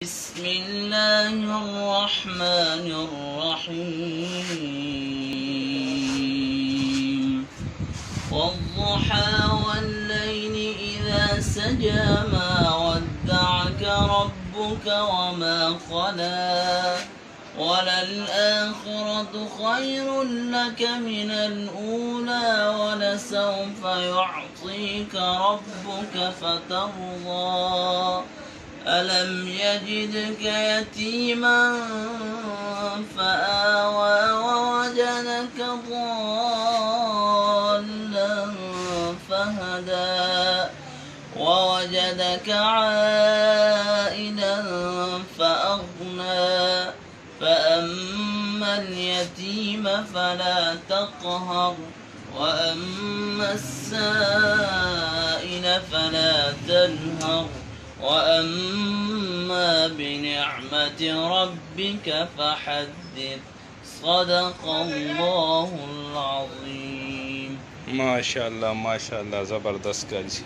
بسم الله الرحمن الرحيم والضحى والليل إذا سجى ما ودعك ربك وما قلى وللآخرة خير لك من الأولى ولسوف يعطيك ربك فترضى ألم يجدك يتيما فآوى ووجدك ضالا فهدى ووجدك عائلا فأغنى فأما اليتيم فلا تقهر وأما السائل فلا تنهر وأما بنعمة ربك فحدث صدق الله العظيم. ما شاء الله زبردست کاری